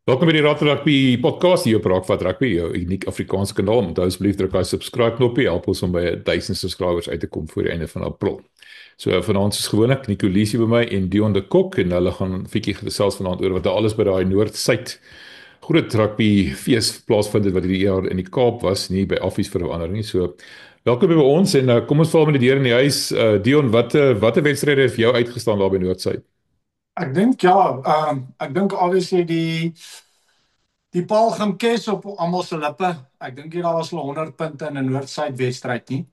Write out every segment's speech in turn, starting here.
Welkom by die Raad Rugby podcast hier op Raakvat Rugby, jou uniek Afrikaanse kanaal. Onthou asseblief druk daai subscribe knoppie, help ons om by 1000 subscribers uit te kom voor die einde van April. So vanaand is gewoonlik Nico Leesie by my en Dion de Kok en hulle gaan 'n bietjie gesels vanaand oor wat alles by daai Noord-Suid groot rugby fees plaasvind wat hierdie jaar in die Kaap was, nie by Affies vir 'n ander nie. So welkom by ons en kom ons val met die deur in die huis. Dion, watter wedstryde het vir jou uitgestaan daar by Noord-Suid? Ek dink ja, ek dink obviously die Paul Gimkes op almal se lippe. Ek dink hier daar was al 100 punte in 'n Noord-Suid wedstryd nie.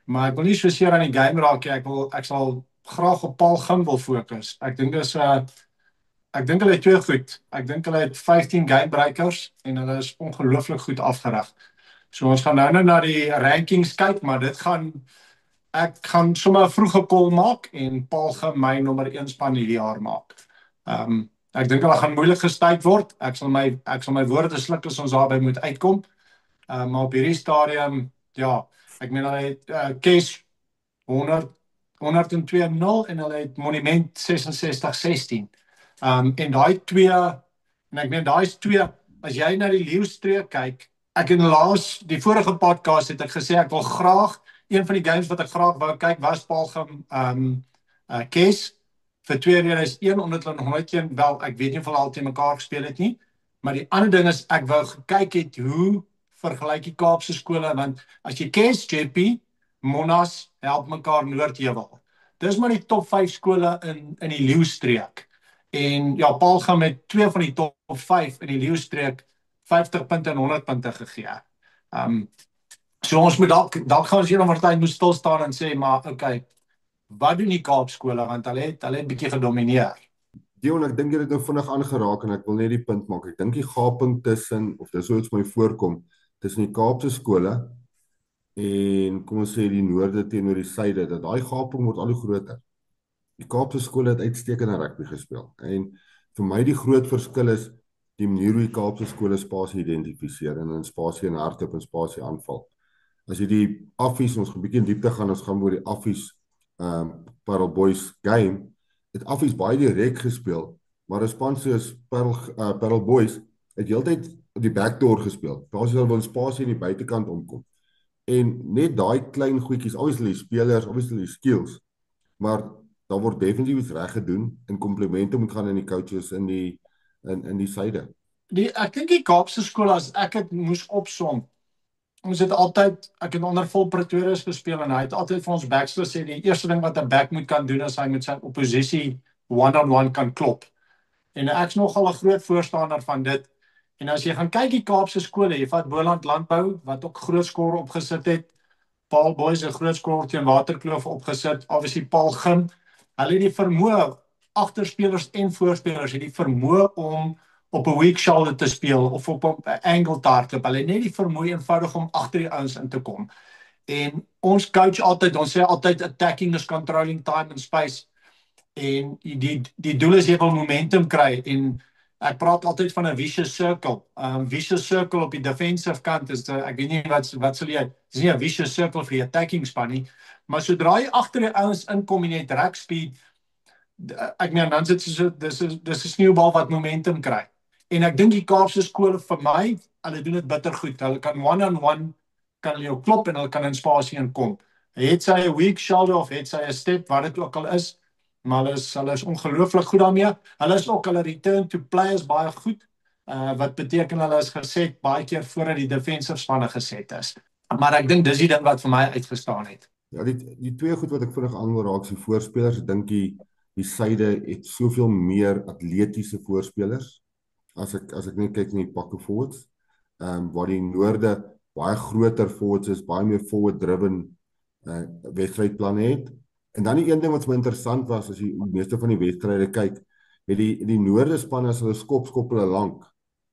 Maar ek wil nie so seer aan die game raak nie. Ek sal graag op Paul Gim wil fokus. Ek dink hulle het twee goed. Ek dink hulle het 15 gamebreakers en hulle is ongelooflik goed afgerig. So ons gaan nou na die rankings kyk, maar ek gaan sommer 'n vroege call maak en Paul Gim my nommer 1 span hierdie jaar maak. Ek dink hulle gaan moeilik gestuit word. Ek sal my woorde sluk as ons daarby moet uitkom. Maar op hierdie stadium, ja, ek meen hulle het Kes 102-0 en hulle het Monument 66-16. En daai twee, en ek meen daai is twee, as jy na die Leeuwstreek kyk, ek in die vorige podcast het ek gesê ek wil graag, een van die games wat ek graag wou kyk was Paul Gim Kes, vir twee redes. Een, omdat hulle nog nooit wel, ek weet nie of hulle al teen mekaar gespeel het nie, maar die ander ding is, ek wou gekyk het hoe vergelyk die Kaapse skole, want as jy Kes, JP, Monas, help mekaar Noordheuwel. Dis maar die top 5 skole in die Leeuwstreek. En ja, Paul Gim met twee van die top 5 in die Leeuwstreek 50 punte en 100 punte gegee. So ons moet dalk gaan ons hier nog tyd moet stil staan en sê, maar okay, wat doen die Kaapskole, want hulle het 'n bietjie gedomeineer. Dion, ek dink jy het nou vinnig aangeraak en ek wil net die punt maak. Ek dink die gaping tussen, of dis hoe iets my voorkom, tussen die Kaapse skole en kom ons sê die noorde teenoor die suide, dat daai gaping word al hoe groter. Die Kaapse skole het uitstekende rugby gespeel. En vir my die groot verskil is die manier hoe die Kaapse skole spasie identifiseer en in spasie en hardloop en spasie aanval. As jy die Affies, ons gaan 'n bietjie in diepte gaan, ons gaan oor die Affies Parel Boys game, het Affies baie direk gespeel, maar 'n span soos Parel Boys het heeltyd op die backdoor gespeel. Basies hulle wil in spasie aan die buitekant omkom. En net daai klein goedjies, obviously spelers, obviously skills, maar daar word definitief iets reg gedoen en komplimente moet gaan in die coaches in die syde. Ek dink die Kaapse skole, as ek het moes opsom, ons het altyd, ek het onder Vol Pretorius gespeel en hy het altyd vir ons backs gesê, die eerste ding wat 'n back moet kan doen is hy moet sy oppositie one-on-one kan klop. En ek's nogal 'n groot voorstander van dit. En as jy gaan kyk die Kaapse skole, jy vat Boland Landbou wat ook groot skoor opgesit het, Paul Boys 'n groot skoor teen Waterkloof opgesit, obviously Paul Gim, hulle het die vermoë, agterspelers en voorspelers het die vermoë om op 'n weak shoulder te speel of op 'n angle te hardloop. Hulle het net die vermoë eenvoudig om agter die ouens in te kom. En ons coach altyd, ons sê altyd attacking is controlling time and space. En die doel is jy wil momentum kry en ek praat altyd van 'n vicious circle. Vicious circle op die defensive kant is ek weet nie wat sal jy, dis nie 'n vicious circle vir die attacking span nie, maar sodra jy agter die ouens inkom en jy het rack speed, ek meen dan sit so dis 'n sneeubal wat momentum kry. En ek dink die Kaapse skole vir my, hulle doen dit bitter goed. Hulle kan one-on-one, kan hulle jou klop en hulle kan in spasie inkom. Het sy 'n weak shoulder of het sy 'n step, wat dit ook al is, maar hulle is ongelooflik goed daarmee. Hulle is ook, hulle return to play is baie goed, wat beteken hulle is geset baie keer voordat die defensive spanne geset is. Maar ek dink dis die ding wat vir my uitgestaan het. Ja, die twee goed wat ek vinnig aan wil raak, is die voorspelers. Ek dink die syde het soveel meer atletiese voorspelers, as ek net kyk na die pakke forwards, waar die noorde baie groter forwards is, baie meer forward driven wedstrydplanne het. En dan die een ding wat vir my interessant was, as jy die meeste van die wedstryde kyk, het die noorde span as hulle skop hulle lank.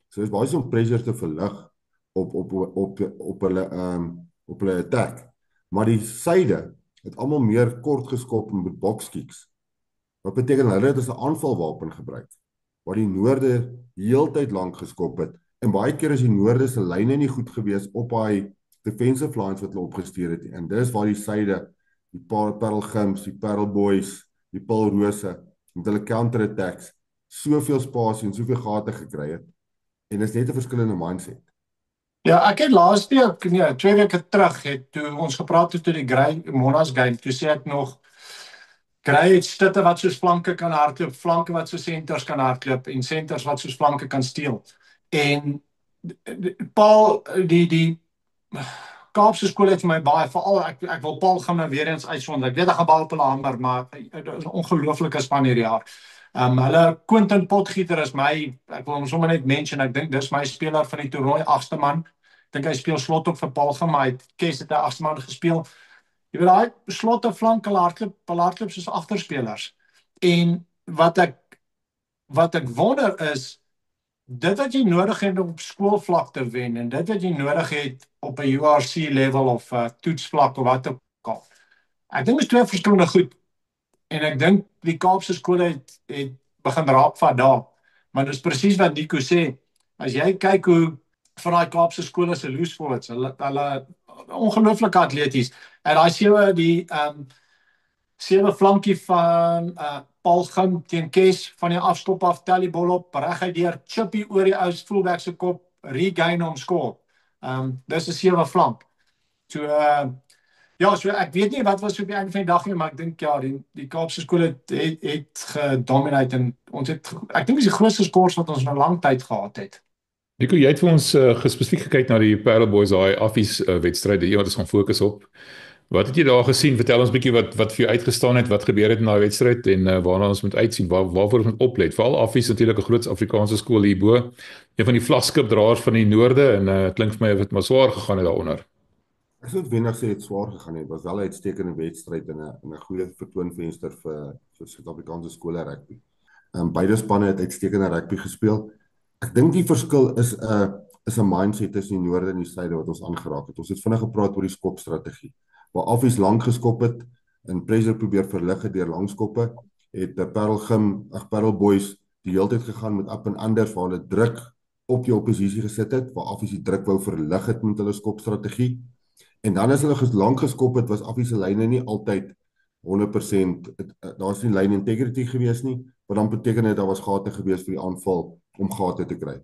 So is baie so pressure te verlig op hulle attack. Maar die syde het almal meer kort geskop met box kicks. Wat beteken hulle het as 'n aanvalwapen gebruik, waar die noorde heeltyd lank geskop het, en baie keer is die noorde se lyne nie goed gewees op daai defensive lines wat hulle opgestuur het, en dis waar die syde, die Parel Gims, die Parel Boys, die Paul Rose, met hulle counter-attacks, soveel spasie en soveel gate gekry het. En dit is net 'n verskillende mindset. Ja, ek het laas week, nee, 2 weke terug toe ons gepraat het oor die Grey Monas game, toe sê ek nog Grey het stutte wat soos flanke kan hardloop, flanke wat soos senters kan hardloop en senters wat soos flanke kan steel. En Paul die Kaapse skool het vir my baie veral ek wil Paul gaan nou weer eens uitsonder. Ek weet hy gaan baie op hulle hamer, maar hy is 'n ongelooflike span hierdie jaar. Hulle Quentin Potgieter is my, ek wil hom sommer net mention, ek dink dis my speler van die toernooi, 8ste man. Ek dink hy speel slot op vir Paul, maar hy het Kes het 'n 8ste man gespeel. Jy weet daai slotte flank hulle hardloop soos agterspelers. En wat ek wonder is dit wat jy nodig het om op skoolvlak te wen en dit wat jy nodig het op 'n URC level of toetsvlak of wat ook al. Ek dink dit is twee verskillende goed. En ek dink die Kaapse skole het begin raak van daar. Maar dis presies wat Nico sê. As jy kyk hoe van daai Kaapse skole se loose forwards, hulle ongelooflik atleties. En daai sewe flankie van Paul Gim teen Kes van die afskop af, tel die bal op, reguit deur, chippy oor die ou fullback se kop, regain hom score. Dis 'n sewe flank. So ja, so ek weet nie wat was op die einde van die dag nie, maar ek dink ja, die Kaapse skole het gedominate en ons het, ek dink dis die grootste scores wat ons in 'n lang tyd gehad het. Nico, jy het vir ons spesifiek gekyk na die Parel Boys daai affies wedstryd, die wat ons gaan fokus op. Wat het jy daar gesien? Vertel ons 'n bietjie wat vir jou uitgestaan het, wat gebeur het in daai wedstryd en waarna ons moet uitsien, waarvoor ons moet oplet. Veral affies natuurlik 'n groot Afrikaanse skool hierbo. Een van die vlaggenskipdraers van die noorde en klink vir my of dit maar swaar gegaan het daaronder. Ek sou wenig sê het swaar gegaan het. Was wel 'n uitstekende wedstryd en 'n goeie vertoonvenster vir Suid-Afrikaanse skole rugby. Beide spanne het uitstekende rugby gespeel. Ek dink die verskil is 'n mindset tussen die noorde en die suide wat ons aangeraak het. Ons het vinnig gepraat oor die skopstrategie. Waar affies lank geskop het en pressure probeer verlig het deur langskoppe, het Parel Boys die hele tyd gegaan met up and unders waar hulle druk op jou oppositie gesit het, waar affies die druk wou verlig het met hulle skopstrategie. En dan as hulle lank geskop het, was affies se lyne nie altyd 100%, daar's nie line integrity gewees nie, wat dan beteken het daar was gate gewees vir die aanval om gate te kry.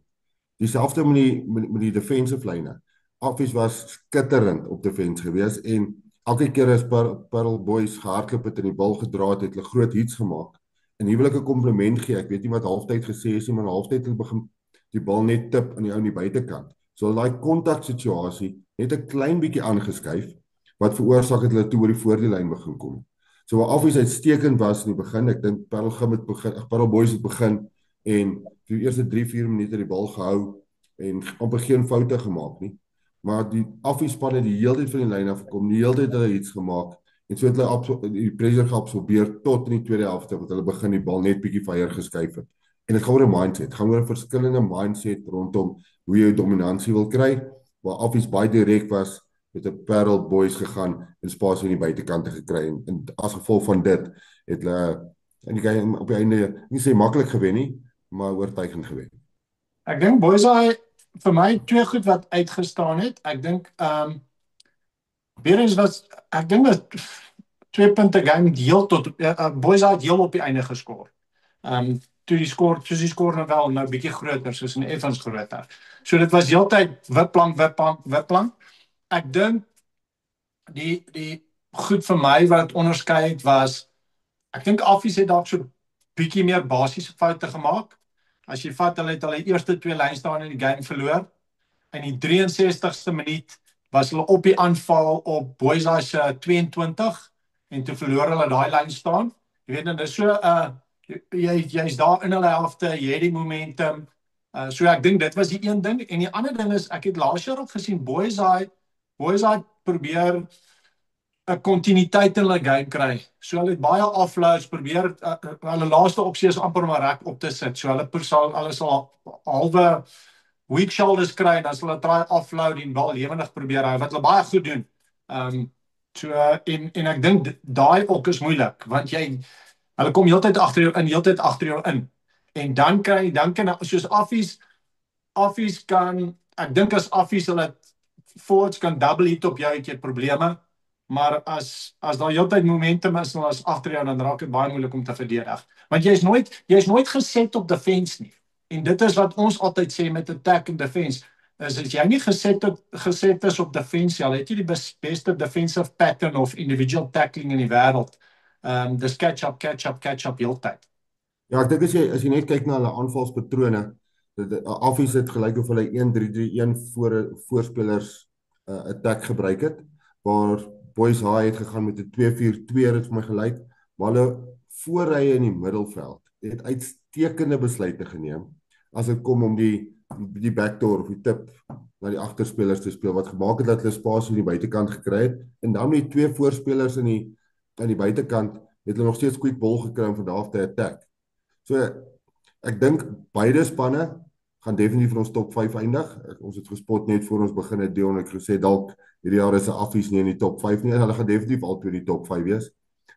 Dieselfde met die defensive lyne. Affies was skitterend op defense gewees en elke keer as Parel Boys gehardloop het en die bal gedra het, het hulle groot hits gemaak. En hier wil ek 'n kompliment gee. Ek weet nie wat halftyd gesê is nie, maar halftyd het begin die bal net tip aan die ou aan die buitekant. So daai kontak situasie net 'n klein bietjie aangeskuif wat veroorsaak het hulle toe oor die voordielyn begin kom. So waar affies uitstekend was in die begin, ek dink Parel Boys het begin en die eerste 3-4 minute die bal gehou en amper geen foute gemaak nie. Maar die affiespan het die hele tyd van die lyn af gekom, die hele tyd hulle iets gemaak en so het hulle die pressure geabsorbeer tot in die tweede helfte wat hulle begin die bal net bietjie veier geskuif het. En dit gaan oor 'n mindset, gaan oor 'n verskillende mindset rondom hoe jy dominansie wil kry, waar affies baie direk was met 'n Parel Boys gegaan en spasie aan die buitekante gekry en as gevolg van dit het hulle en die game op die einde nie sê maklik gewen nie, maar oortuigend gewen. Ek dink Boys vir my twee goed wat uitgestaan het. Ek dink weer eens was ek dink dat 2 punte game heel tot Boys het heel op die einde geskoor. Toe die skoor nou wel bietjie groter soos in Evans groter. So dit was heeltyd wipplank. Ek dink die goed vir my wat onderskei het was ek dink affies het dalk so bietjie meer basiese foute gemaak. As jy vat, hulle het hulle eerste 2 lynstaan in die game verloor. In die 63ste minuut was hulle op die aanval op Boys se 22 en toe verloor hulle daai lyn staan. Jy weet, dit is so jy's daar in hulle helfte, jy het die momentum. So ek dink dit was die een ding en die ander ding is ek het laas jaar ook gesien Boys probeer 'n kontinuïteit in hulle game kry. So hulle het baie offloads probeer hulle laaste opsie is amper om 'n rek op te sit. So hulle sal halwe weak shoulders kry en as hulle try offload en bal lewendig probeer hou wat hulle baie goed doen. En ek dink daai ook is moeilik want hulle kom heeltyd agter jou in. En dan kan soos affies kan ek dink as affies hulle forwards kan double hit op jou het jy probleme. Maar as daar heeltyd momentum is en as agter jou dan raak dit baie moeilik om te verdedig. Want jy's nooit geset op defense nie. En dit is wat ons altyd sê met attack en defense, is as jy nie geset is op defensie, al het jy die beste defensive pattern of individual tackling in die wêreld, dis catch up heeltyd. Ja, ek dink as jy net kyk na hulle aanvalspatrone, Affies het gelyk of hulle 1-3-3-1 voorspelers attack gebruik het, waar Boys High het gegaan met 'n 2-4-2, dit vir my gelyk, maar hulle voorrye in die middelveld het uitstekende besluite geneem as dit kom om die backdoor of die tip na die agterspelers te speel, wat gemaak het dat hulle spasie aan die buitekant gekry het, en dan die twee voorspelers aan die buitekant het hulle nog steeds quick ball gekry om van daar af te attack. So ek dink beide spanne gaan definitief vir ons top 5 eindig. Ons het gespot net voor ons begin het Dion, ek gesê dalk hierdie jaar is 'n Affies nie in die top 5 nie. Hulle gaan definitief al twee die top 5 wees.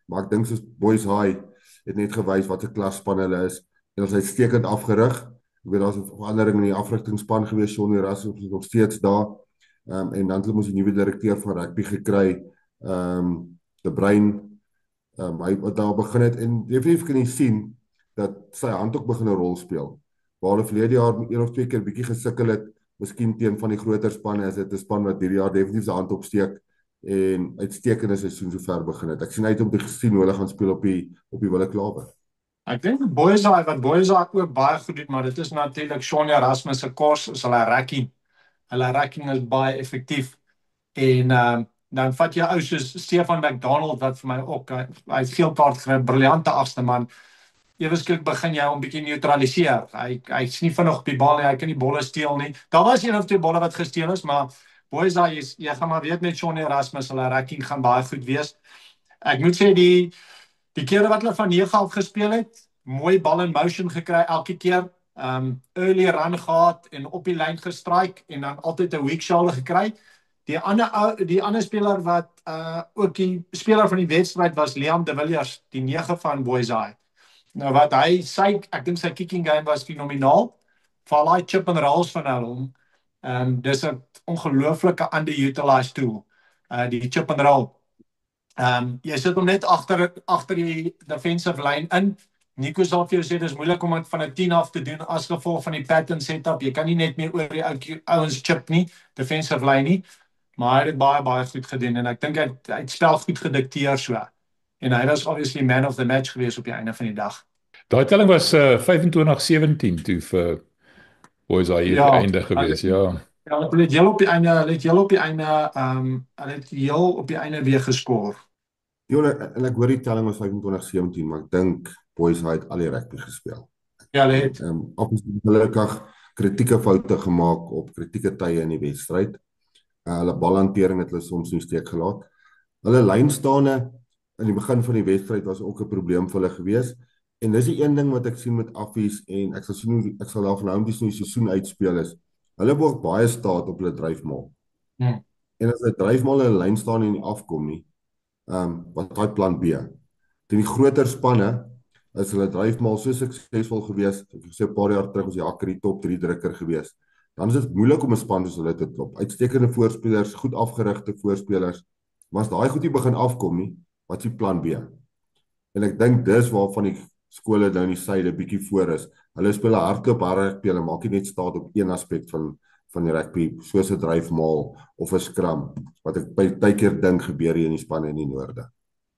Maar ek dink soos Boys High het net gewys wat 'n klasspan hulle is en ons het uitstekend afgerig. Ek weet daar's 'n verandering in die afrigtingspan gewees, Johnny Russell is nog steeds daar. En dan het hulle mos die nuwe direkteur van rugby gekry, De Bruin. Hy wat daar begin het en definitief kan jy sien dat sy hand ook begin 'n rol speel. Waar hulle verlede jaar 1 of 2 keer bietjie gesukkel het, miskien teen van die groter spanne, is dit 'n span wat hierdie jaar definitief sy hand opsteek en uitstekende seisoen sover begin het. Ek sien uit om te sien hoe hulle gaan speel op die Wille Klawer. Ek dink wat Boys High ook baie goed doen, maar dit is natuurlik Shaun Erasmus se kos, is hulle racking. Hulle racking is baie effektief. En dan vat jy ou soos Stefan McDonald wat vir my ook, hy het geel kaart gekry, briljante agste man. Ewesklik begin jy hom bietjie neutraliseer. Hy's nie vinnig op die bal nie, hy kan nie bolle steel nie. Daar was 1 of 2 bolle wat gesteel is, maar Boys High jy gaan maar weet met Shaun Erasmus, hulle racking gaan baie goed wees. Ek moet sê die kere wat hulle van 9 af gespeel het, mooi bal in motion gekry elke keer, early run gehad en op die lyn gestrike en dan altyd 'n weak shoulder gekry. Die ander speler wat ook die speler van die wedstryd was Liam de Villiers, die 9 van Boys High. Nou wat ek dink sy kicking game was fenomenaal. Val hy chip and rolls van hom. Dis 'n ongelooflike underutilized tool. Die chip and roll. Jy sit hom net agter die defensive line in. Nico sal vir jou sê dis moeilik om dit van 'n 10 af te doen as gevolg van die pattern setup. Jy kan nie net meer oor die ouens chip nie, defensive line nie. Maar hy het dit baie goed gedoen en ek dink hy het spel goed gedikteer so. En hy was obviously man of the match gewees op die einde van die dag. Daai telling was 25-17 toe vir Boys High hier einde gewees, ja. Ja, hulle het heel op die einde weer geskoor. Ja, en ek hoor die telling was 25-17, maar ek dink Boys High het al die rugby gespeel. Ja, hulle het. Gelukkig kritieke foute gemaak op kritieke tye in die wedstryd. Hulle balhantering het hulle soms nie steek gelaat. Hulle lynstane in die begin van die wedstryd was ook 'n probleem vir hulle gewees. En dis die een ding wat ek sien met Affies en ek sal daarvan hou om die seisoen uitspeel is. Hulle word baie staat op hulle dryfmaal. En as hulle dryfmaal in 'n lyn staan en nie afkom nie, wat daai plan B? Teen die groter spanne is hulle dryfmaal so suksesvol gewees. Ek sê 'n paar jaar terug was Jakker die top 3 drukker gewees. Dan is dit moeilik om 'n span soos hulle te klop. Uitstekende voorspelers, goed afgerigte voorspelers. Maar as daai goed nie begin afkom nie, wat is die plan B? En ek dink dis waarvan die skole nou in die suide bietjie voor is. Hulle speel 'n hardloop, hulle maak nie net staat op een aspek van die rugby, soos 'n dryfmaal of 'n scrum, wat ek partykeer dink gebeur hier in die spanne in die noorde.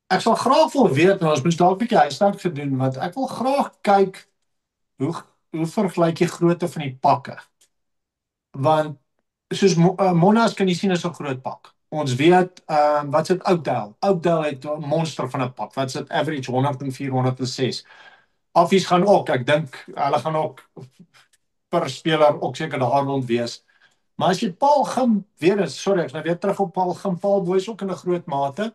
Ek sal graag wil weet, nou ons moet dalk 'n bietjie huiswerk gedoen, want ek wil graag kyk hoe vergelyk jy grootte van die pakke. Want soos Monas kan jy sien is 'n groot pak. Ons weet wat is dit Oakdale? Oakdale het 'n monster van 'n pak. Wat is dit average 104, 106. Affies gaan ook, ek dink hulle gaan ook per speler ook seker daar rond wees. Maar as jy Paul Gim weer is, sorry, ek nou weer terug op Paul Gim, Paul Boys ook in 'n groot mate.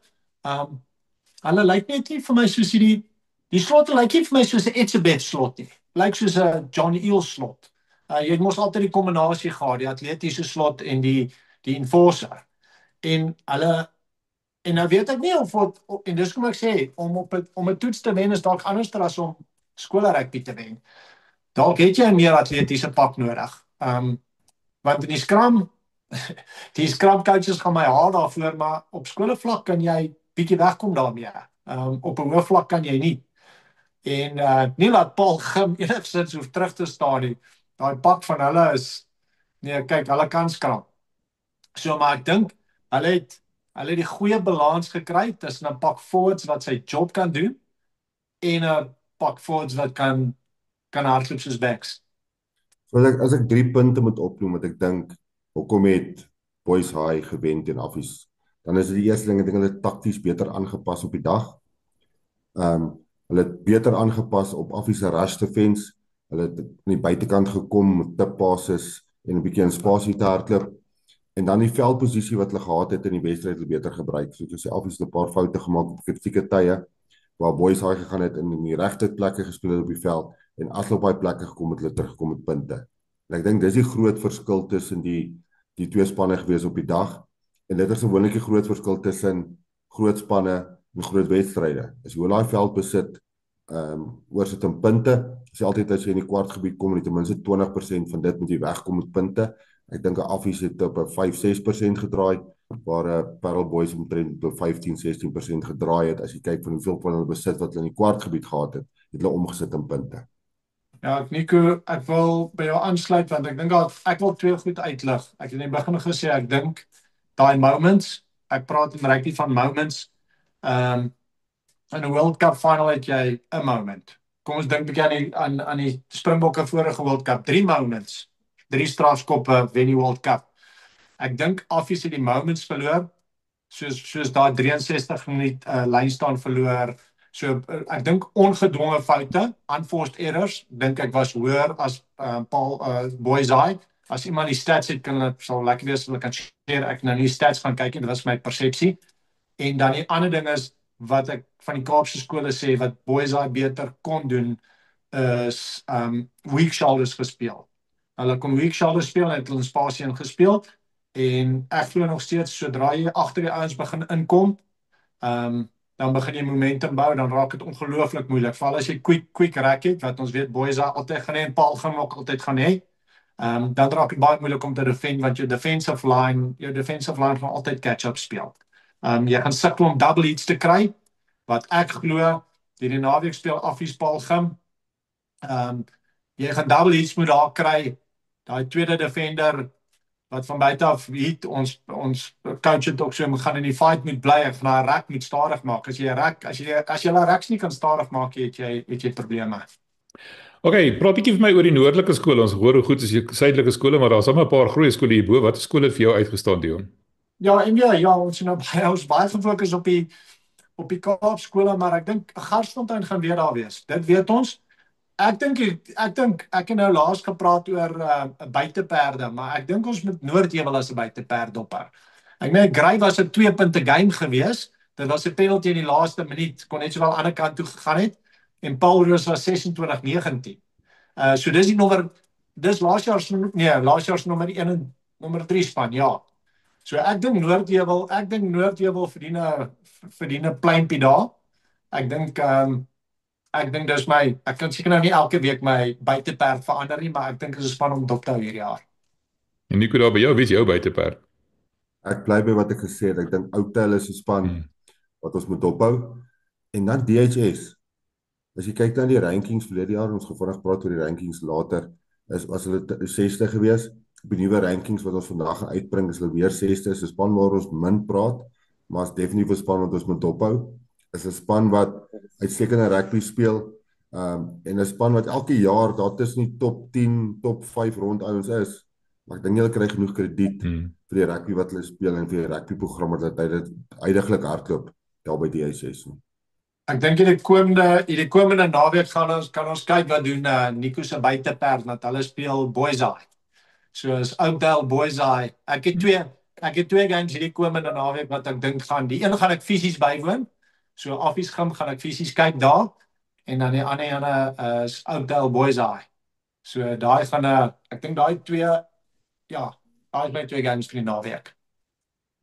Hulle lyk net nie vir my soos die slotte lyk nie vir my soos 'n Etzebeth slot nie. Lyk soos 'n John Eel slot. Jy het mos altyd die kombinasie gehad, die atletiese slot en die enforcer. En nou weet ek nie en dis kom ek sê, om 'n toets te wen is dalk anders as om skoolrugby te wen. Dalk het jy 'n meer atletiese pak nodig. Want in die scrum coaches gaan my haal daarvoor, maar op skoolvlak kan jy bietjie wegkom daarmee. Op 'n hoë vlak kan jy nie. En nie laat Paul Gim enigstens hoef terug te staan nie. Daai pak van hulle is nee, kyk, hulle kan skraap. So maar ek dink hulle het die goeie balans gekry tussen 'n pak forwards wat sy job kan doen en 'n pak forwards wat kan hardloop soos backs. So as ek 3 punte moet opnoem wat ek dink hoekom het Boys High gewen teen Affies, dan is dit die eerste ding, ek dink hulle het takties beter aangepas op die dag. Hulle het beter aangepas op Affies se rush defense. Hulle het aan die buitekant gekom met tip passes en 'n bietjie in spasie te hardloop. En dan die veldposisie wat hulle gehad het in die wedstryd het beter gebruik. So ek sê Affies het 'n paar foute gemaak op kritieke tye waar Boys High gegaan het en in die regte plekke gespeel het op die veld en as hulle op daai plekke gekom het, hulle teruggekom met punte. En ek dink dis die groot verskil tussen die twee spanne gewees op die dag. En dit is gewoonlik die groot verskil tussen groot spanne en groot wedstryde. As jy hoe daai veld besit, oorsit in punte. Dis altyd as jy in die kwartgebied kom, net ten minste 20% van dit moet jy wegkom met punte. Ek dink Affies het op 'n 5-6% gedraai, waar Parel Boys omtrent op 15-16% gedraai het. As jy kyk van hoeveel van hulle besit wat hulle in die kwartgebied gehad het hulle omgesit in punte. Ja, Nico, ek wil by jou aansluit want ek dink ek wil twee goed uitlig. Ek het in die begin gesê ek dink daai moments, ek praat in rugby van moments. In 'n World Cup final het jy 'n moment. Kom ons dink 'n bietjie aan die Springbokke vorige World Cup, 3 moments. 3 strafskoppe wen die World Cup. Ek dink Affies het die moments verloor, soos daai 63 minuut lyn staan verloor. So ek dink ongedwonge foute, unforced errors, dink ek was hoër as Boys High. As iemand die stats het, sal lekker wees, hulle kan share. Ek nou nie stats gaan kyk en dit was my persepsie. En dan die ander ding is wat ek van die Kaapse skole sê wat Boys High beter kon doen is weak shoulders gespeel. Hulle kon weak shoulders speel en het hulle in spasie ingespeel. En ek glo nog steeds sodra jy agter die ouens begin inkom, dan begin jy momentum bou, dan raak dit ongelooflik moeilik. Veral as jy quick rack het, wat ons weet Boys High altyd gaan hê en Paul gaan ook altyd gaan hê. Dan raak dit baie moeilik om te defend want jou defensive line gaan altyd catch-up speel. Jy gaan sukkel om double hits te kry, wat ek glo, die naweek speel Affies Paul Gim. Jy gaan double hits moet daar kry, daai tweede defender, wat van buite af hit, ons coach het ook so, gaan in die fight moet bly, en gaan 'n rack moet stadig maak. As jy 'n racks nie kan stadig maak, het jy probleme. Okay, praat bietjie vir my oor die noordelike skole. Ons hoor hoe goed is die suidelike skole, maar daar's sommer 'n paar groot skole hierbo. Watter skole het vir jou uitgestaan, Dion? Ja, ons is nou baie gefokus op die Kaapskole, maar ek dink Garsfontein gaan weer daar wees. Dit weet ons. Ek het nou laas gepraat oor buiteperde, maar ek dink ons moet Noordheuwel as 'n buiteperd dophou. Ek meen Grey was 'n 2 punte game gewees. Dit was 'n penalty in die laaste minuut, kon net sowel aan die ander kant toe gegaan het. En Paul Roos was 26-19. So dis laas jaar se nommer 1 en nommer 3 span, ja. So ek dink Noordheuwel verdien 'n pleintjie daar. Ek dink dis ek kan seker nou nie elke week my buiteperd verander nie, maar ek dink dit is 'n span om dop te hou hierdie jaar. En Nico, daar by jou, wie is jou buiteperd? Ek bly by wat ek gesê het. Ek dink Oudtshoorn is 'n span wat ons moet dophou. En dan DHS. As jy kyk na die rankings verlede jaar, ons gevinnig praat oor die rankings later, was hulle 6ste gewees. Op die nuwe rankings wat ons vandag gaan uitbring, is hulle weer 6ste. Is 'n span waar ons min praat, maar is definitief 'n span wat ons moet dophou. Is 'n span wat uitstekende rugby speel, en 'n span wat elke jaar daar tussen die top 10, top 5 rondouens is. Maar ek dink hulle kry genoeg krediet vir die rugby wat hulle speel en vir die rugbyprogram wat hulle uiteindelik hardloop daar by DHS. Ek dink in die komende naweek kan ons kyk wat doen Nico se buiteperd, want hulle speel Boys High. So is Oudtshoorn Boys High. Ek het twee games hierdie komende naweek wat ek dink die een gaan ek fisies bywoon. So Affies Gim gaan ek fisies kyk daar, en dan die ander ene is Oudtshoorn Boys High. So daai gaan ek dink daai is my twee games vir die naweek.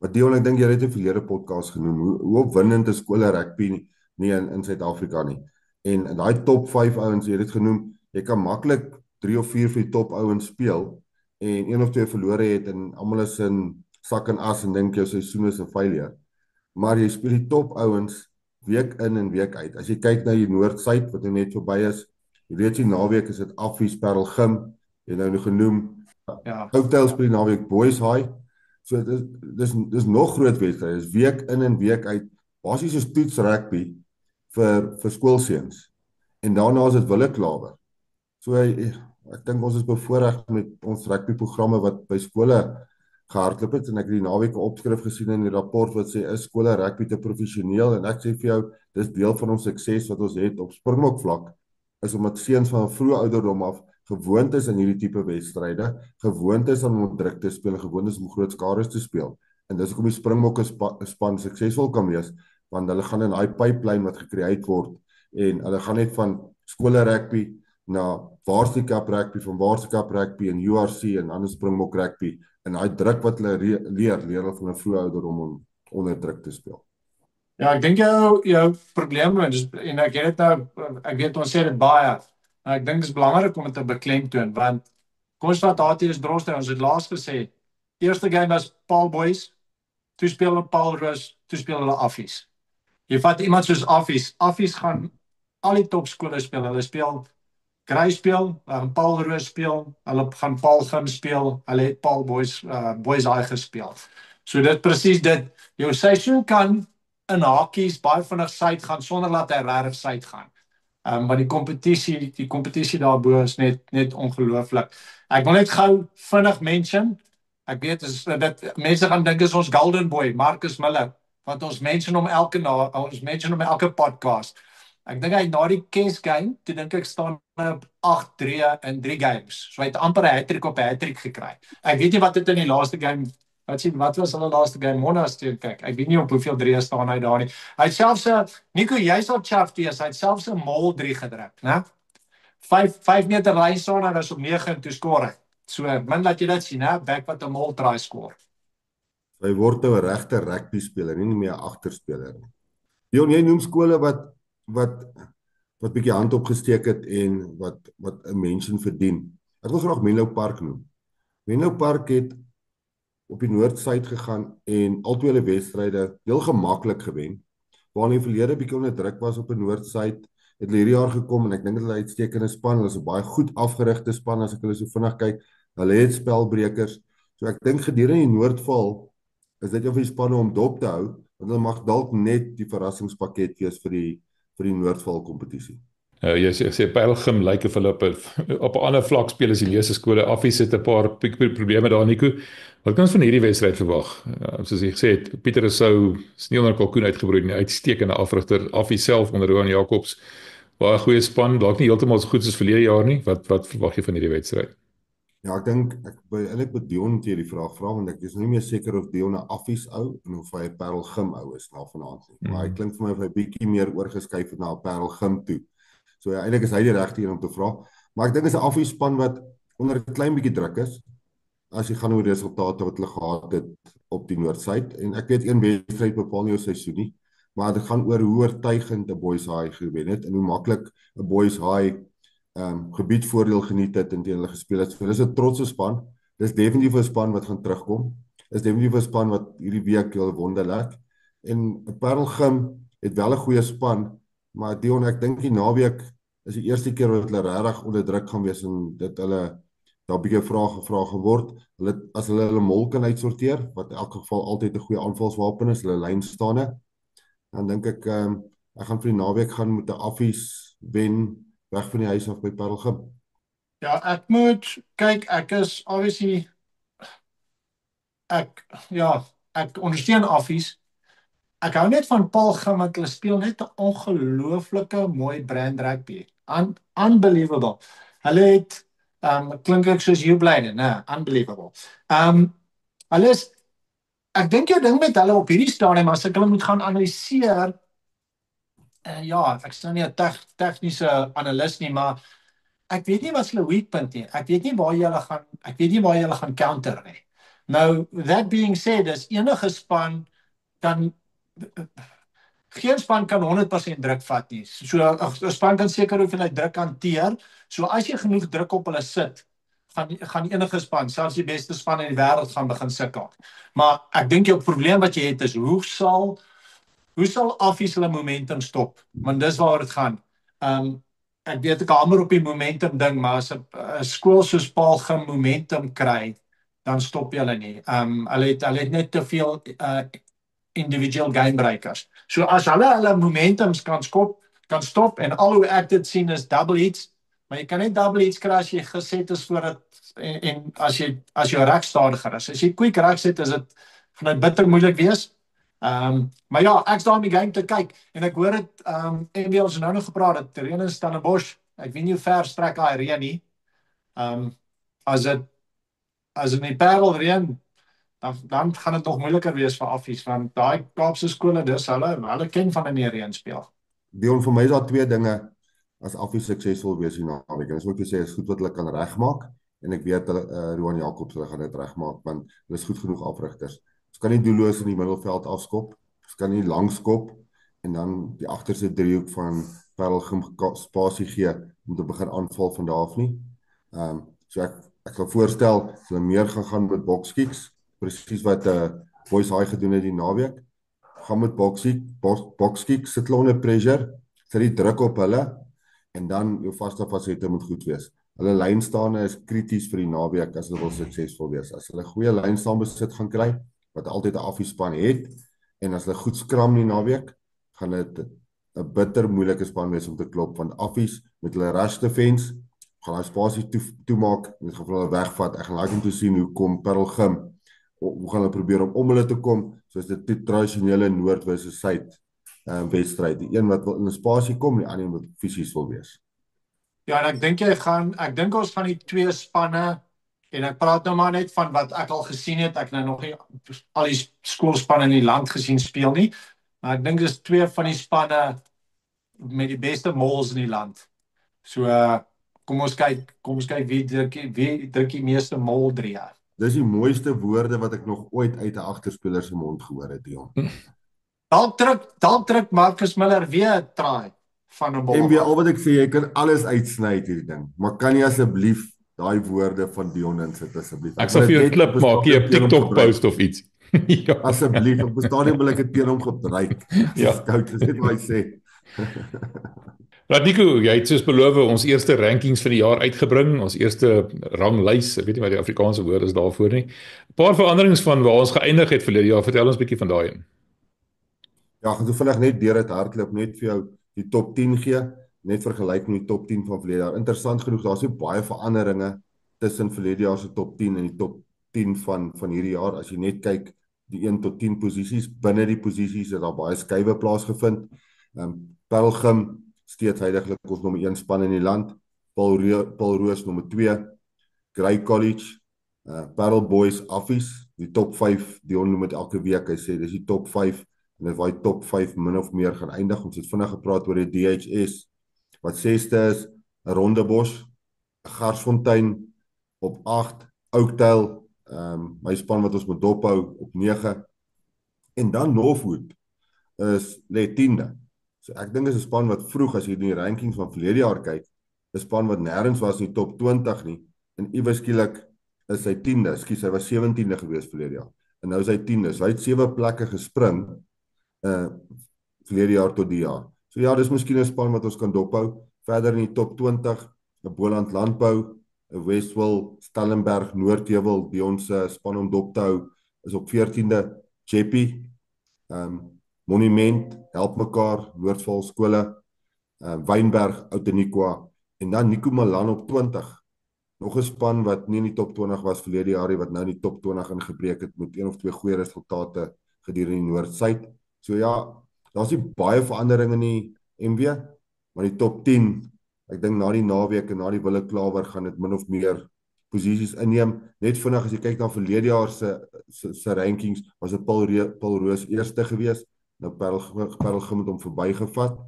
Wat Dion, ek dink jy het 'n verlede podcast genoem, hoe opwindend is skole rugby nie in Suid-Afrika nie. En daai top 5 ouens, jy het dit genoem, jy kan maklik 3 of 4 vir die top ouens speel en 1 of 2 verlore het en almal is in sak en as en dink jou seisoen is 'n failure. Maar jy speel die top ouens week in en week uit. As jy kyk na die Noord-Suid wat nou net verby is, reeds die naweek is dit Affies, Parelgym, jy nou genoem, Ja. Oudtshoorn speel die naweek Boys High. So dis nog groot wedstryde. Dis week in en week uit. Basies is toets rugby vir skoolseuns. En daarna is dit Willeklawer. So ek dink ons is bevoorreg met ons rugbyprogramme wat by skole gehardloop het en ek het die naweek 'n opskrif gesien in die rapport wat sê is skole rugby te professioneel en ek sê vir jou dis deel van ons sukses wat ons het op Springbok vlak is omdat seuns van 'n vroeë ouderdom af gewoond is aan hierdie tipe wedstryde, gewoond is om druk te speel en gewoond is om groot skades te speel. En dis hoekom die Springbokke span suksesvol kan wees want hulle gaan in daai pipeline wat gecreëer word en hulle gaan net van skole rugby na Varsity Cup rugby, van Varsity Cup rugby en URC en ander Springbok rugby en daai druk wat hulle leer hulle van 'n vroeë ouderdom om onder druk te speel. Ja, ek dink jou probleem is en ek het dit nou ek weet ons sê dit baie. Maar ek dink dit is belangrik om dit te beklemtoon want kom ons vat HTS Droste, ons het laas gesê. Eerste game was Paul Boys, toe speel hulle Paul Roos, toe speel hulle Affies. Jy vat iemand soos Affies. Affies gaan al die topskole speel. Hulle speel Grey speel, Paul Roos speel, hulle gaan Paul Gym speel, hulle het Paul Boys Boys High gespeel. So dit presies dit. Jou seisoen kan in hakies baie vinnig suid gaan sonder dat hy regtig suid gaan. Want die kompetisie daarbo is net ongelooflik. Ek wil net gou vinnig mention. Ek weet dat mense gaan dink is ons Golden Boy, Marcus Miller, want ons mention hom elke podcast. Ek dink hy na die Kes game, toe dink ek staan op 8-3 in 3 games. So hy het amper 'n hattrick op 'n hattrick gekry. Ek weet nie wat het in die laaste game wat was hulle laaste game Monas toe kyk. Ek weet nie op hoeveel 3 staan hy daar nie. Hy het selfs Nico, jy sal chaff wees. Hy het selfs 'n mol 3 gedruk, né? 5 meter lyn staan en was op 9 en toe skoor hy. So min laat jy dit sien, hè, back wat 'n mol try skoor. Hy word nou 'n regte rugby speler, nie meer 'n agterspeler nie. Jy noem skole wat bietjie hand opgesteek het en wat 'n mention verdien. Ek wil graag Menlo Park noem. Menlo Park het op die Noord-Suid gegaan en albei hulle wedstryde heel gemaklik gewen. Waar hulle in die verlede bietjie onder druk was op die Noord-Suid, het hulle hierdie jaar gekom en ek dink hulle het uitstekende span. Hulle is 'n baie goed afgerigte span as ek hulle so vinnig kyk. Hulle het spelbrekers. So ek dink gedurende die Noordval is dit of die spanne om dop te hou, want hulle mag dalk net die verrassingspakket wees vir die Noordval kompetisie. Jy sê Pelgrim lyk of hulle op 'n ander vlak speel as die leuse skole. Affies het 'n paar probleme daar, Nico. Wat kan ons van hierdie wedstryd verwag? Soos ek gesê het, Pieter Rousseau is nie onder kalkoen uitgebroei nie, uitstekende afrigter. Affies self onder Roan Jacobs, baie goeie span, dalk nie heeltemal so goed soos verlede jaar nie. Wat verwag jy van hierdie wedstryd? Ja, ek dink ek by Dion hierdie vraag vra want ek is nie meer seker of Dion 'n Affies ou en of hy 'n Parelgym ou is na vanaand nie. Maar hy klink vir my of hy bietjie meer oorgeskuif het na 'n Parelgym toe. So ja, eintlik is hy die regte een om te vra. Maar ek dink dit is 'n Affies span wat onder 'n klein bietjie druk is as jy gaan oor die resultate wat hulle gehad het op die Noord-Suid. En ek weet een wedstryd bepaal nie jou seisoen nie, maar dit gaan oor hoe oortuigend 'n Boys High gewen het en hoe maklik 'n Boys High gebiedvoordeel geniet het en teen hulle gespeel het. So dis 'n trotse span. Dis definitief 'n span wat gaan terugkom. Is definitief 'n span wat hierdie week hulle wonderlik. En Parelgym het wel 'n goeie span, maar Dion, ek dink die naweek is die eerste keer wat hulle regtig onder druk gaan wees en dit hulle daar 'n bietjie vrae gevra geword. As hulle mol kan uitsorteer, wat in elk geval altyd 'n goeie aanvalswapen is, hulle lynstande, dan dink ek gaan vir die naweek gaan met 'n Affies wen weg van die huis af by Parelgym. Ja, ek moet kyk, ek is obviously ek ondersteun Affies. Ek hou net van Paul Gym want hulle speel net 'n ongelooflike mooi brand rugby. Unbelievable. Hulle het klink ek soos Hugh Blyden, né? Unbelievable. Hulle is ek dink jou ding met hulle op hierdie stadium as ek hulle moet gaan analiseer. Ja, ek is nou nie 'n tegniese analis nie, maar ek weet nie wat hulle weak punt nie. Ek weet nie waar jy gaan counter nie. Nou, that being said, is enige span kan geen span kan 100% druk vat nie. So 'n span kan seker hoeveel druk hanteer. So as jy genoeg druk op hulle sit, gaan enige span, selfs die beste span in die wêreld gaan begin sukkel. Maar ek dink jou probleem wat jy het is hoe sal hoe sal Affies hulle momentum stop? Want dis waar dit gaan. Ek weet ek hamer op die momentum ding, maar as 'n skool soos Paul Gim momentum kry, dan stop jy hulle nie. Hulle het net te veel individual gamebreakers. So as hulle momentums kan stop en al hoe ek dit sien is double hits, maar jy kan net double hits kry as jy geset is voor dit en as jy reg stadiger is. As jy quick reg sit, gaan dit bitter moeilik wees. Maar ja, ek's daar om die game te kyk en ek hoor dit NBL ons nou nog gepraat het, reën in Stellenbosch. Ek weet nie hoe ver strek daai reën nie. As in die Parel reën, dan gaan dit nog moeiliker wees vir Affies, want daai Kaapse skole, dis hulle ken van in die reën speel. Dion, vir my is daar twee dinge as Affies suksesvol wees hier naweek. En dis ook te sê is goed wat hulle kan regmaak en ek weet hulle Roan Jacobs hulle gaan dit regmaak want hulle is goed genoeg afrigters. Ons kan nie doelloos in die middelveld afskop. Ons kan nie langskop en dan die agterste driehoek van Parel Gim spasie gee om te begin aanval van daar af nie. So ek sal voorstel hulle meer gaan met boxkicks, presies wat Boys High gedoen het die naweek. Gaan met boxkicks, sit hulle onder pressure, sit die druk op hulle en dan jou vaste fasette moet goed wees. Hulle lynstaande is krities vir die naweek as hulle wil suksesvol wees. As hulle goeie lynstaan besit gaan kry, wat altyd 'n Affiespan het, en as hulle goed skram die naweek, gaan dit 'n bitter moeilike span wees om te klop, want Affies met hulle rush defense gaan hy spasie toemaak en dit gaan vir hulle wegvat. Ek gaan like om te sien hoe kom Parel Gim, hoe gaan hulle probeer om hulle te kom, soos dit tradisionele Noord versus Suid wedstryd. Die een wat wil in 'n spasie kom, die ander wat fisies wil wees. Ja, en ek dink ons gaan die twee spanne, en ek praat nou maar net van wat ek al gesien het, ek nou nog nie al die skoolspanne in die land gesien speel nie, maar ek dink dis twee van die spanne met die beste mols in die land. So, kom ons kyk wie druk die meeste mol drie. Dis die mooiste woorde wat ek nog ooit uit 'n agterspeler se mond gehoor het, Dion. Dalk druk Marcus Miller weer 'n try van 'n bal. En weer al wat ek sê, jy kan alles uitsny uit hierdie ding, maar kan jy asseblief daai woorde van Dion insit asseblief? Ek sal vir jou 'n klip maak, jy 'n TikTok post of iets. Ja. Asseblief, op die stadium wil ek dit teen hom gebruik. Ja. Scout, dis net wat hy sê. Radiko, jy het soos beloof ons eerste rankings vir die jaar uitgebring, ons eerste ranglys, ek weet nie wat die Afrikaanse woord is daarvoor nie. 'n Paar veranderings van waar ons geëindig het verlede jaar, vertel ons 'n bietjie van daai een. Ja, ek gaan toevallig net deur dit hardloop, net vir jou die top 10 gee, net vergelyk met die top 10 van verlede jaar. Interessant genoeg, daar's nie baie veranderinge tussen verlede jaar se top 10 en die top 10 van hierdie jaar. As jy net kyk die 1 tot 10 posisies, binne die posisies het daar baie skuwe plaasgevind. Parel Gim steeds heidaglik ons nommer 1 span in die land, Paul Roos nommer 2, Grey College, Parel Boys Affies, die top 5, Dion noem dit elke week, hy sê dis die top 5 en dit waar die top 5 min of meer gaan eindig. Ons het vinnig gepraat oor die DHS wat 6ste is, Rondebosch, Garsfontein op 8, Oakdale, my span wat ons moet dophou op 9 en dan Northwood lê 10de. So ek dink is 'n span wat vroeg as jy die rankings van verlede jaar kyk, 'n span wat nêrens was in die top 20 nie en iewes skielik is hy 10de. Skus, hy was 17de gewees verlede jaar. En nou is hy 10de. So hy het 7 plekke gespring verlede jaar tot die jaar. So ja, dis miskien 'n span wat ons kan dophou. Verder in die top 20, 'n Boland Landbou, 'n Westwil, Stellenberg, Noordheuwel, die ons span om dop te hou is op 14de, Jeppy, Monument, Help Mekaar, Noordval skole, Wynberg, Outeniqua en dan Nico Malan op 20. Nog 'n span wat nie in die top 20 was verlede jaar nie, wat nou in die top 20 ingebreek het met 1 of 2 goeie resultate gedurende die Noord-Suid. So ja, daar's nie baie veranderinge in die MW, maar die top 10, ek dink na die naweek en na die Wille Klawer gaan dit min of meer posisies inneem. Net vinnig as jy kyk na verlede jaar se rankings, was dit Paul Roos eerste gewees. Nou Parel Gim het hom verbygevat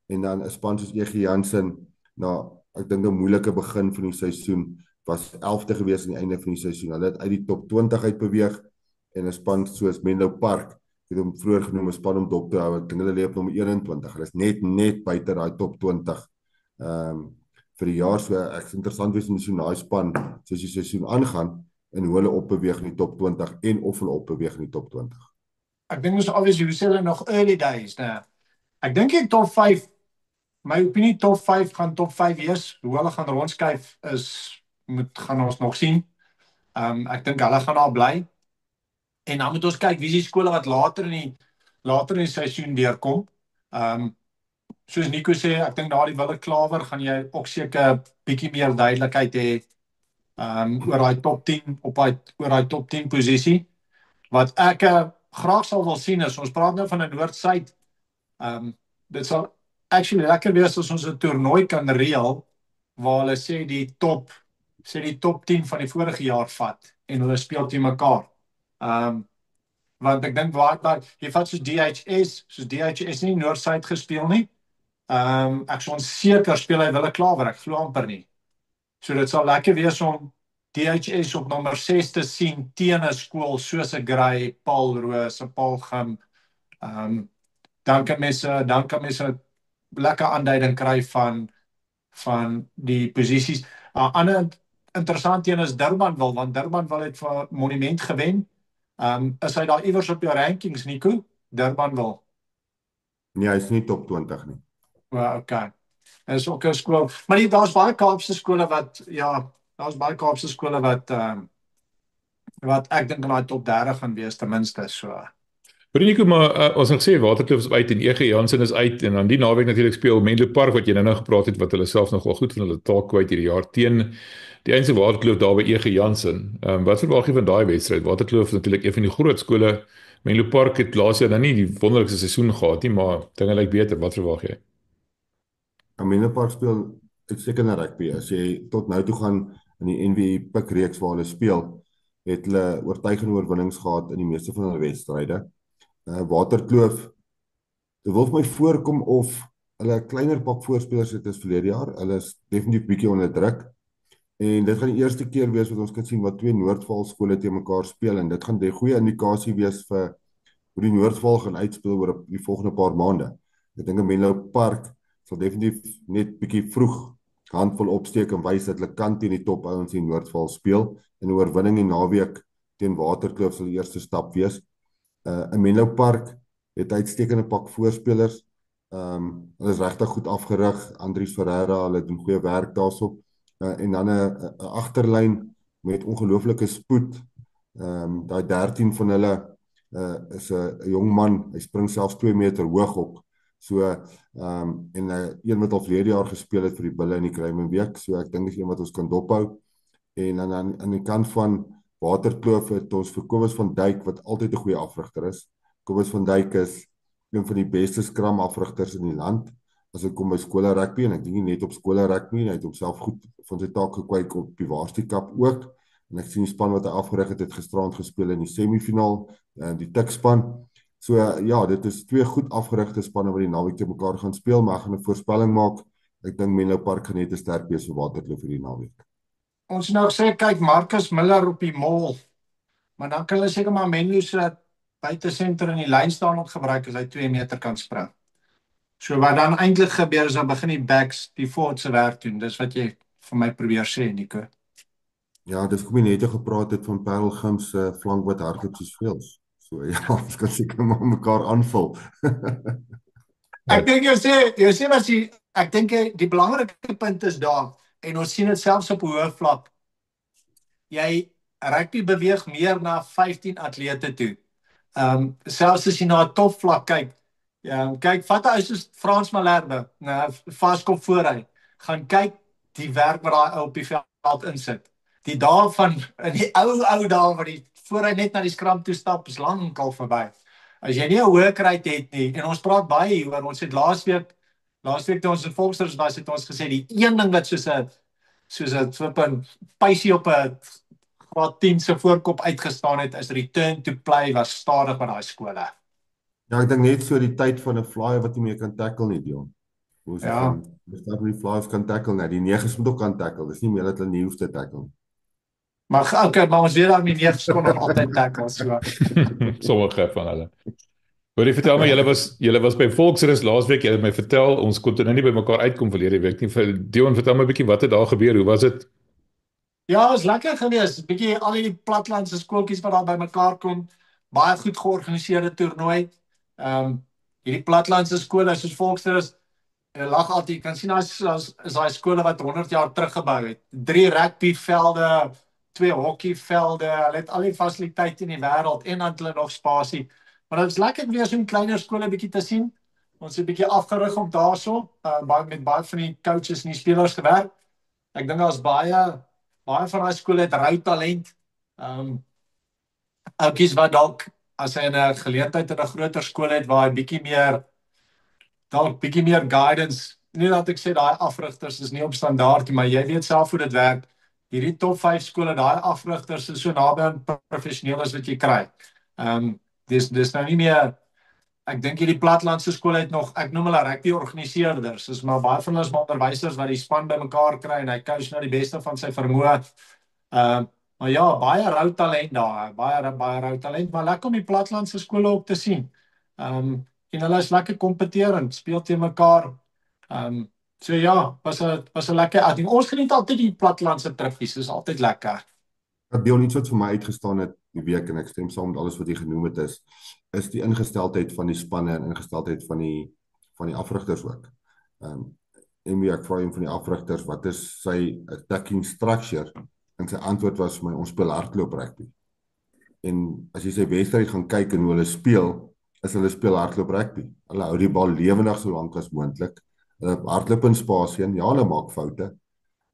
en dan 'n span soos EG Jansen na ek dink 'n moeilike begin van die seisoen was 11de gewees aan die einde van die seisoen. Hulle het uit die top 20 uit beweeg en 'n span soos Menlo Park, ek het hom vroeër genoem 'n span om dop te hou. Ek dink hulle lê op nommer 21. Hulle is net buite daai top 20 vir die jaar. So ek is interessant wees om die nasionale span soos die seisoen aangaan en hoe hulle opbeweeg in die top 20 en of hulle opbeweeg in die top 20. ek dink ons obviously hoe sê hulle nog early days, né? Ek dink die top 5, my opinie top 5 gaan top 5 wees. Hoe hulle gaan rondskuif gaan ons nog sien. Ek dink hulle gaan daar bly. En dan moet ons kyk wie is die skole wat later in die seisoen deurkom. Soos Nico sê, ek dink daardie Wille Klawer gaan jy ook seker bietjie meer duidelikheid hê oor daai top 10 oor daai top 10 posisie. Wat ek graag sal wil sien is, ons praat nou van 'n noord-suid. Dit sal actually lekker wees as ons 'n toernooi kan reël waar hulle sê die top 10 van die vorige jaar vat en hulle speel teen mekaar. Want ek dink jy vat soos DHS nie noord-suid gespeel nie. Ek sou seker speel hy Wille Klawer, ek glo amper nie. So dit sal lekker wees om DHS op nommer 6 te sien teen 'n skool soos 'n Grey, Paul Roos, 'n Paul Gim. Dan kan mense lekker aanduiding kry van die posisies. Ander interessant een is Durbanville, want Durbanville het vir Monument gewen. Is hy daar iewers op jou rankings, Nico? Durbanville? Nee, hy is nie top 20 nie. Okay. Is ook 'n skool. Maar daar's baie Kaapse skole wat ek dink in daai top 30 gaan wees ten minste so. Nico, maar ons het gesê Waterkloof is uit en EG Jansen is uit en dan die naweek natuurlik speel Menlo Park wat jy nou gepraat het wat hulle self nog wel goed van hulle taak kwyt hierdie jaar teen die Eindse Waterkloof daar by EG Jansen. Wat verwag jy van daai wedstryd? Waterkloof is natuurlik een van die groot skole. Menlo Park het laas jaar nou nie die wonderlikste seisoen gehad nie, maar dinge lyk beter. Wat verwag jy? Menlo Park speel uitstekende rugby. As jy tot nou toe gaan in die NWI Pick reeks waar hulle speel, het hulle oortuigende oorwinnings gehad in die meeste van hulle wedstryde. Waterkloof, dit wil vir my voorkom of hulle 'n kleiner pak voorspelers het as verlede jaar. Hulle is definitief bietjie onder druk. En dit gaan die eerste keer wees wat ons kan sien wat twee Noordvaal skole teen mekaar speel en dit gaan 'n goeie indikasie wees vir hoe die Noordvaal gaan uitspeel oor die volgende paar maande. Ek dink Menlo Park sal definitief net bietjie vroeg handvol opsteek en wys dat hulle kan teen die top ouens in Noordvaal speel. En 'n oorwinning die naweek teen Waterkloof sal die eerste stap wees. In Menlo Park het uitstekende pak voorspelers. Hulle is regtig goed afgerig. Andries Ferreira, hulle doen goeie werk daarso. En dan 'n agterlyn met ongelooflike spoed. Daai 13 van hulle is 'n jong man. Hy spring selfs 2 meter hoog op. So en een wat al verlede jaar gespeel het vir die Bulle in die Kruimenweek. So ek dink dis een wat ons kan dophou. En dan aan die kant van Waterkloof het ons vir Kobus van Dijk wat altyd 'n goeie afrigter is. Kobus van Dijk is een van die beste scrum afrigters in die land as dit kom by skole rugby en ek dink nie net op skole rugby nie, hy het homself goed van sy taak gekwyk op die Varsity Cup ook. En ek sien die span wat hy afgerig het gisterand gespeel in die semifinaal, die tikspan. So ja, dit is twee goed afgerigte spanne wat die naweek te mekaar gaan speel, maar ek gaan 'n voorspelling maak. Ek dink Menlo Park gaan net 'n sterk wees vir Waterkloof vir die naweek. Ons nou sê kyk Marcus Miller op die mall. Maar dan kan hulle seker maar Menlo se buitesenter in die lyn staan op gebruik as hy 2 meter kan spring. So wat dan eintlik gebeur is dan begin die backs die forwards se werk doen. Dis wat jy vir my probeer sê, Nico. Ja, dis kom jy net gepraat het van Parel Gim se flank wat hardloop soos veels. So ja, ons kan seker maar mekaar aanvul. Ek dink jy sê wat jy ek dink die belangrike punt is daar en ons sien dit selfs op hoë vlak. Jy rugby beweeg meer na 15 atlete toe. Selfs as jy na 'n topvlak kyk. Kyk, vat hy soos Frans Malherbe, vaskop voor hy. Gaan kyk die werk wat daai ou op die veld insit. Die dae van in die ou dae waar die voor hy net na die skram toe stap is lankal verby. As jy nie 'n hoë kry het nie en ons praat baie hieroor, ons het laasweek toe ons in Volksrus was het ons gesê die een ding wat soos 'n flippin pysie op 'n graad 10 se voorkop uitgestaan het is return to play was stadig by daai skole. Ja, ek dink net so die tyd van 'n flyer wat jy mee kan tackle nie, Dion. Hoe Ja. Dis dat die flyers kan tackle nie. Die neges moet ook kan tackle. Dis nie meer dat hulle nie hoef te tackle nie. Maar okay, maar ons weet daar nie 9 kon nog altyd tackle so. Sommige van hulle. Hoorie, vertel my, julle was by Volksrus laasweek, julle het my vertel, ons kon nou nie by mekaar uitkom verlede week nie. Dion, vertel my 'n bietjie wat het daar gebeur, hoe was dit? Ja, is lekker geweest. Bietjie al die platlandse skooltjies wat daar by mekaar kom. baie goed georganiseerde toernooi. Hierdie platlandse skole soos Volksrus lag altyd, jy kan sien is daai skole wat 100 jaar terug gebou het. 3 rugbyvelde, 2 hockeyvelde, hulle het al die fasiliteite in die wêreld en dan hulle nog spasie. Maar dit is lekker weer so 'n kleiner skole bietjie te sien. Ons het 'n bietjie afgerig op daarso, met baie van die coaches en die spelers gewerk. Ek dink daar's baie van daai skole het rou talent. Oukies wat dalk as hy 'n geleentheid in 'n groter skool het waar hy bietjie meer guidance. Nie dat ek sê daai afrigters is nie op standaard nie, maar jy weet self hoe dit werk. Hierdie top 5 skole, daai afrigters is so naby aan professioneel as wat jy kry. Dis nou nie meer. Ek dink hierdie platlandse skole het nog, ek noem hulle rugby organiseerders. Dis maar baie van hulle is maar onderwysers wat die span bymekaar kry en hy coach nou die beste van sy vermoë. Maar ja, baie rou talent daar, baie rou talent, maar lekker om die platlandse skole ook te sien. En hulle is lekker kompeterend, speel teen mekaar. So ja, was 'n lekker outing. Ons geniet altyd die platlandse trippies, is altyd lekker. Dat deel iets wat vir my uitgestaan het die week, en ek stem saam met alles wat jy genoem het, is die ingesteldheid van die spanne en ingesteldheid van die afrigters ook. En ek vra een van die afrigters, wat is sy attacking structure? En sy antwoord was vir my, ons speel hardloop rugby. En as jy sy wedstryd gaan kyk en hoe hulle speel hardloop rugby. Hulle hou die bal lewendig so lank as moontlik. Hulle hardloop in spasie en ja, hulle maak foute.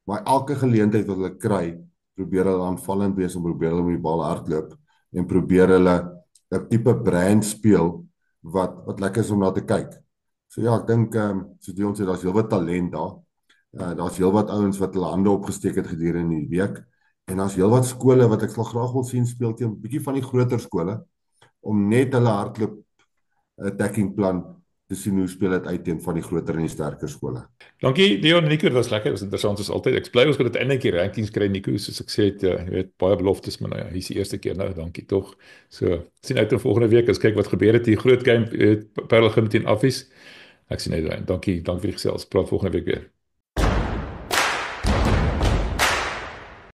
Maar elke geleentheid wat hulle kry, probeer hulle aanvallend wees en probeer hulle met die bal hardloop en probeer hulle 'n tipe brand speel wat lekker is om na te kyk. So ja, ek dink so die ons sê daar's heelwat talent daar. Daar's heelwat ouens wat hulle hande opgesteek het gedurende die week en daar's heelwat skole wat ek sal graag wil sien speel teen 'n bietjie van die groter skole om net hulle hardloop attacking plan te sien hoe speel dit uit teen van die groter en die sterker skole. Dankie Leon en Nico, dit was lekker, dit was interessant soos altyd. Ek bly ons gaan uiteindelik die rankings kry Nico, soos ek sê het, jy weet baie beloftes, maar nou ja, hier's die eerste keer nou, dankie tog. So, sien uit in volgende week, as kyk wat gebeur het hier groot game Parel teen Affies. Ek sien uit, dankie vir die gesels. Praat volgende week weer.